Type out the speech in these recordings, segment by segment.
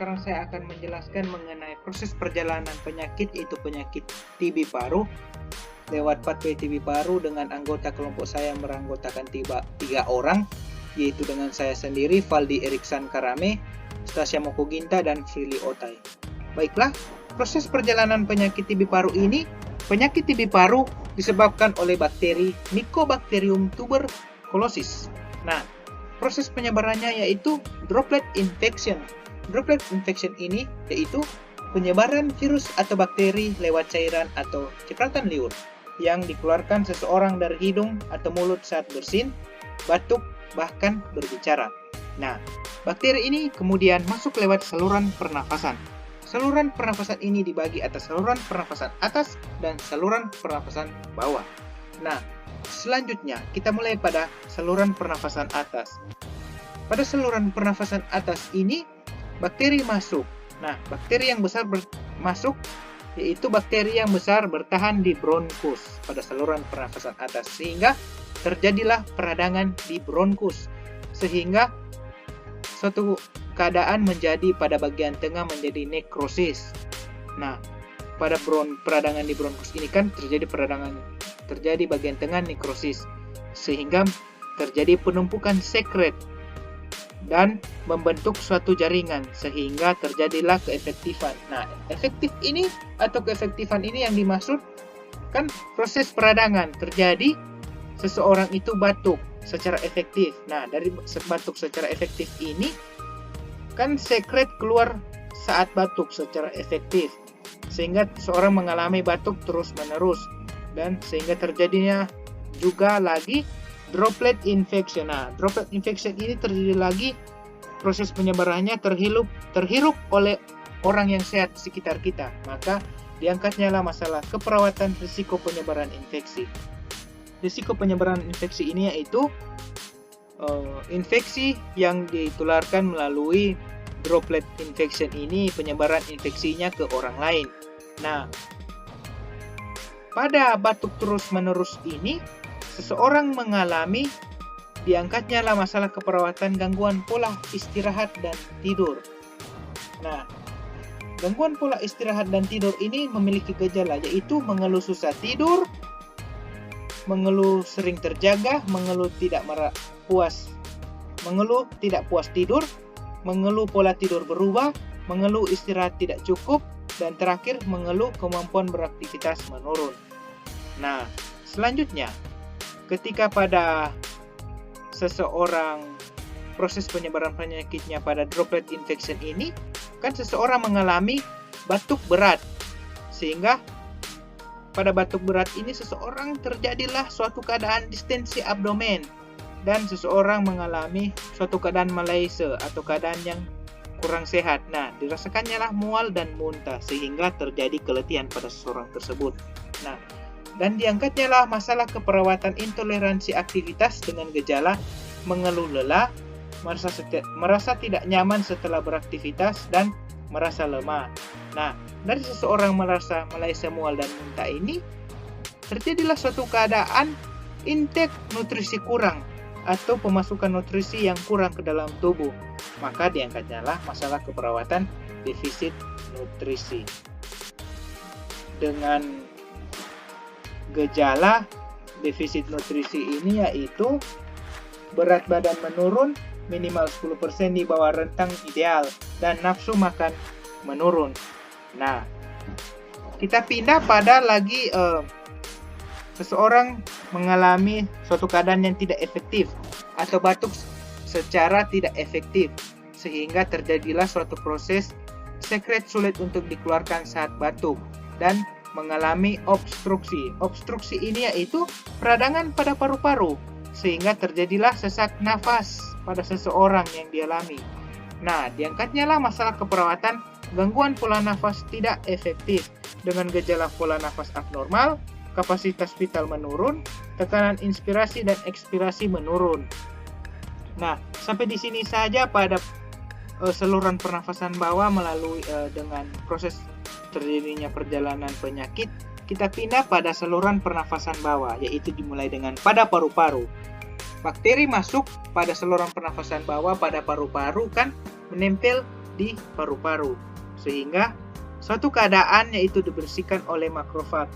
sekarang saya akan menjelaskan mengenai proses perjalanan penyakit, yaitu penyakit TB paru lewat pathway TB paru dengan anggota kelompok saya yang beranggotakan 3 orang, yaitu dengan saya sendiri, Valdi Eriksan Karame, Stasia Mokoginta, dan Frilly Otai. Baiklah, proses perjalanan penyakit TB paru ini, penyakit TB paru disebabkan oleh bakteri Mycobacterium tuberculosis. Nah, proses penyebarannya yaitu droplet infection. Droplet infection ini yaitu penyebaran virus atau bakteri lewat cairan atau cipratan liur yang dikeluarkan seseorang dari hidung atau mulut saat bersin, batuk, bahkan berbicara. Nah, bakteri ini kemudian masuk lewat saluran pernafasan. Saluran pernafasan ini dibagi atas saluran pernafasan atas dan saluran pernafasan bawah. Nah, selanjutnya kita mulai pada saluran pernafasan atas. Pada saluran pernafasan atas ini bakteri masuk. Nah, bakteri yang besar masuk yaitu bakteri yang besar bertahan di bronkus pada saluran pernafasan atas, sehingga terjadilah peradangan di bronkus, sehingga suatu keadaan menjadi pada bagian tengah menjadi nekrosis. Nah, pada peradangan di bronkus ini kan terjadi bagian tengah nekrosis, sehingga terjadi penumpukan sekret dan membentuk suatu jaringan, sehingga terjadilah keefektifan. Nah, efektif ini atau keefektifan ini yang dimaksud kan proses peradangan terjadi, seseorang itu batuk secara efektif. Nah, dari batuk secara efektif ini kan sekret keluar saat batuk secara efektif, sehingga seseorang mengalami batuk terus menerus, dan sehingga terjadinya juga lagi droplet infection. Nah, droplet infection ini terjadi lagi, proses penyebarannya terhirup oleh orang yang sehat di sekitar kita. Maka diangkatnya lah masalah keperawatan risiko penyebaran infeksi. Risiko penyebaran infeksi ini yaitu infeksi yang ditularkan melalui droplet infection ini, penyebaran infeksinya ke orang lain. Nah, pada batuk terus-menerus ini, seseorang mengalami diangkatnya lah masalah keperawatan gangguan pola istirahat dan tidur. Nah, gangguan pola istirahat dan tidur ini memiliki gejala yaitu mengeluh susah tidur, mengeluh sering terjaga, mengeluh tidak puas tidur, mengeluh pola tidur berubah, mengeluh istirahat tidak cukup, dan terakhir mengeluh kemampuan beraktivitas menurun. Nah, selanjutnya, ketika pada seseorang proses penyebaran penyakitnya pada droplet infection ini, kan seseorang mengalami batuk berat, sehingga pada batuk berat ini seseorang terjadilah suatu keadaan distensi abdomen, dan seseorang mengalami suatu keadaan malaise atau keadaan yang kurang sehat. Nah, dirasakannya lah mual dan muntah, sehingga terjadi keletihan pada seseorang tersebut. Nah, dan diangkatnya lah masalah keperawatan intoleransi aktivitas dengan gejala mengeluh lelah, merasa tidak nyaman setelah beraktivitas, dan merasa lemah. Nah, dari seseorang merasa malaise, mual, dan muntah ini, terjadilah suatu keadaan intake nutrisi kurang atau pemasukan nutrisi yang kurang ke dalam tubuh. Maka diangkatnya lah masalah keperawatan defisit nutrisi. Dengan gejala defisit nutrisi ini yaitu berat badan menurun minimal 10% di bawah rentang ideal, dan nafsu makan menurun. Nah, kita pindah pada lagi seseorang mengalami suatu keadaan yang tidak efektif atau batuk secara tidak efektif, sehingga terjadilah suatu proses sekret sulit untuk dikeluarkan saat batuk dan mengalami obstruksi. Obstruksi ini yaitu peradangan pada paru-paru, sehingga terjadilah sesak nafas pada seseorang yang dialami. Nah, diangkatnya lah masalah keperawatan gangguan pola nafas tidak efektif dengan gejala pola nafas abnormal, kapasitas vital menurun, tekanan inspirasi dan ekspirasi menurun. Nah, sampai di sini saja pada saluran pernafasan bawah melalui dengan proses terjadinya perjalanan penyakit. Kita pindah pada saluran pernafasan bawah, yaitu dimulai dengan pada paru-paru. Bakteri masuk pada saluran pernafasan bawah pada paru-paru kan menempel di paru-paru, sehingga suatu keadaan yaitu dibersihkan oleh makrofag.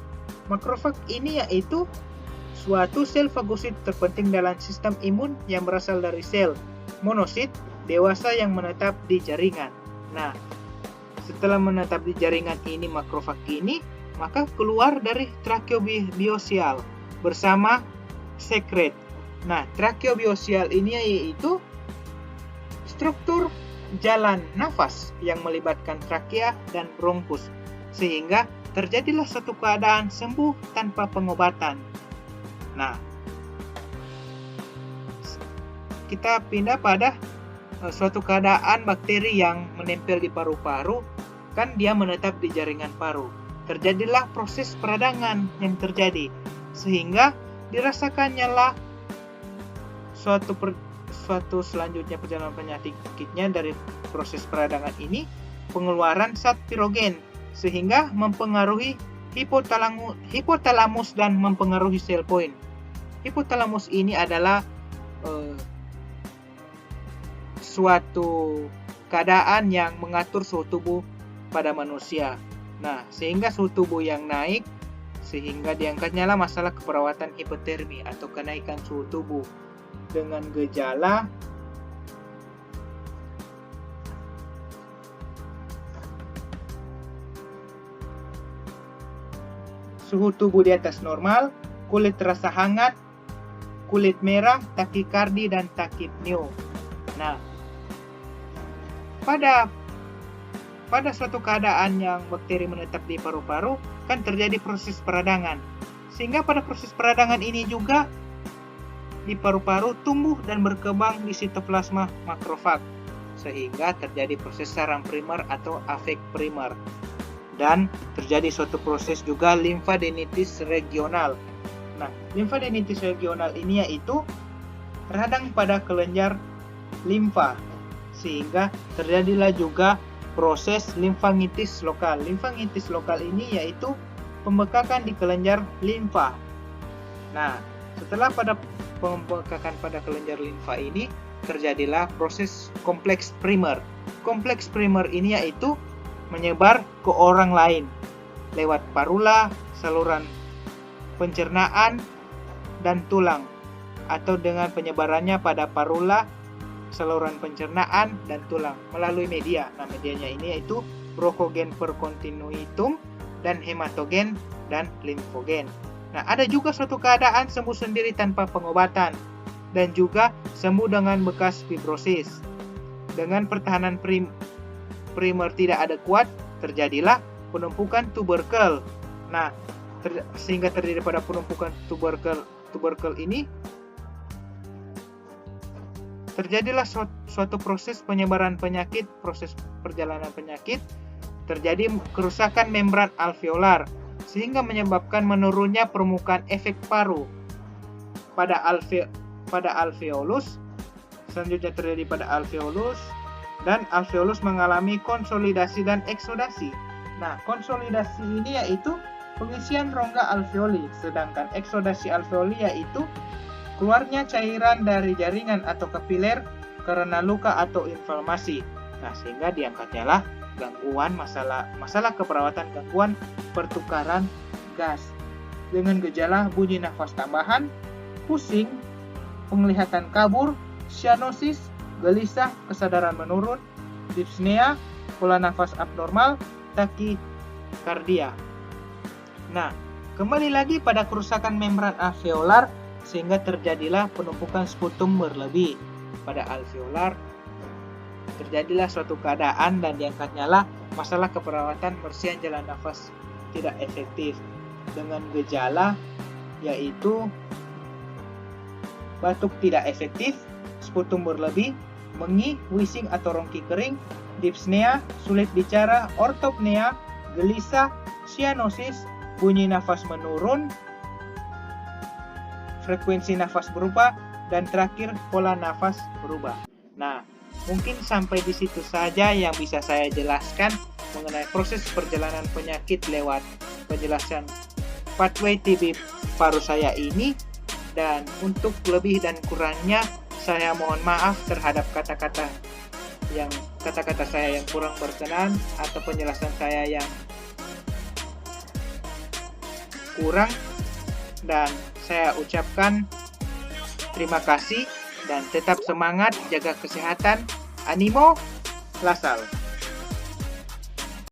Makrofag ini yaitu suatu sel fagosit terpenting dalam sistem imun yang berasal dari sel monosit dewasa yang menetap di jaringan. Nah, setelah menetap di jaringan ini makrofag ini, maka keluar dari trakeobiosial bersama sekret. Nah, trakeobiosial ini yaitu struktur jalan nafas yang melibatkan trakea dan bronkus, sehingga terjadilah suatu keadaan sembuh tanpa pengobatan. Nah, kita pindah pada suatu keadaan bakteri yang menempel di paru-paru, kan dia menetap di jaringan paru. Terjadilah proses peradangan yang terjadi, sehingga dirasakannya lah suatu selanjutnya perjalanan penyakitnya dari proses peradangan ini, pengeluaran zat pirogen, sehingga mempengaruhi hipotalamus dan mempengaruhi sel poin. Hipotalamus ini adalah suatu keadaan yang mengatur suhu tubuh pada manusia. Nah, sehingga suhu tubuh yang naik, sehingga diangkatnya lah masalah keperawatan hipotermi atau kenaikan suhu tubuh dengan gejala suhu tubuh di atas normal, kulit terasa hangat, kulit merah, takikardi, dan takipneo. Nah, pada suatu keadaan yang bakteri menetap di paru-paru, kan terjadi proses peradangan. Sehingga pada proses peradangan ini juga di paru-paru tumbuh dan berkembang di sitoplasma makrofag, sehingga terjadi proses saraf primer atau afek primer. Dan terjadi suatu proses juga limfadenitis regional. Nah, limfadenitis regional ini yaitu radang pada kelenjar limfa, sehingga terjadilah juga proses limfangitis lokal. Limfangitis lokal ini yaitu pembekakan di kelenjar limfa. Nah, setelah pada pembekakan pada kelenjar limfa ini, terjadilah proses kompleks primer. Kompleks primer ini yaitu menyebar ke orang lain lewat parula, saluran pencernaan, dan tulang, atau dengan penyebarannya pada parula, saluran pencernaan, dan tulang melalui media. Nah, medianya ini yaitu brokogen percontinuitum dan hematogen dan limfogen. Nah, ada juga suatu keadaan sembuh sendiri tanpa pengobatan dan juga sembuh dengan bekas fibrosis. Dengan pertahanan primer tidak ada kuat, terjadilah penumpukan tuberkel. Nah, sehingga terjadi pada penumpukan tuberkel ini, terjadilah suatu proses penyebaran penyakit, proses perjalanan penyakit, terjadi kerusakan membran alveolar, sehingga menyebabkan menurunnya permukaan efek paru pada alveolus. Selanjutnya terjadi pada alveolus, dan alveolus mengalami konsolidasi dan eksodasi. Nah, konsolidasi ini yaitu pengisian rongga alveoli, sedangkan eksodasi alveoli yaitu keluarnya cairan dari jaringan atau kapiler karena luka atau inflamasi. Nah, sehingga diangkatnya lah gangguan masalah keperawatan gangguan pertukaran gas dengan gejala bunyi nafas tambahan, pusing, penglihatan kabur, cyanosis, gelisah, kesadaran menurun, dyspnea, pola nafas abnormal, takikardia. Nah, kembali lagi pada kerusakan membran alveolar, sehingga terjadilah penumpukan sputum berlebih pada alveolar. Terjadilah suatu keadaan dan diangkatnya lah masalah keperawatan bersihan jalan nafas tidak efektif dengan gejala yaitu batuk tidak efektif, sputum berlebih, mengi, wheezing atau rongki kering, dyspnea, sulit bicara, ortopnea, gelisah, cyanosis, bunyi nafas menurun, frekuensi nafas berubah, dan terakhir pola nafas berubah. Nah, mungkin sampai di situ saja yang bisa saya jelaskan mengenai proses perjalanan penyakit lewat penjelasan pathway TB paru saya ini. Dan untuk lebih dan kurangnya saya mohon maaf terhadap kata-kata kata-kata saya yang kurang berkenan atau penjelasan saya yang kurang, dan saya ucapkan terima kasih dan tetap semangat, jaga kesehatan, animo, lasal.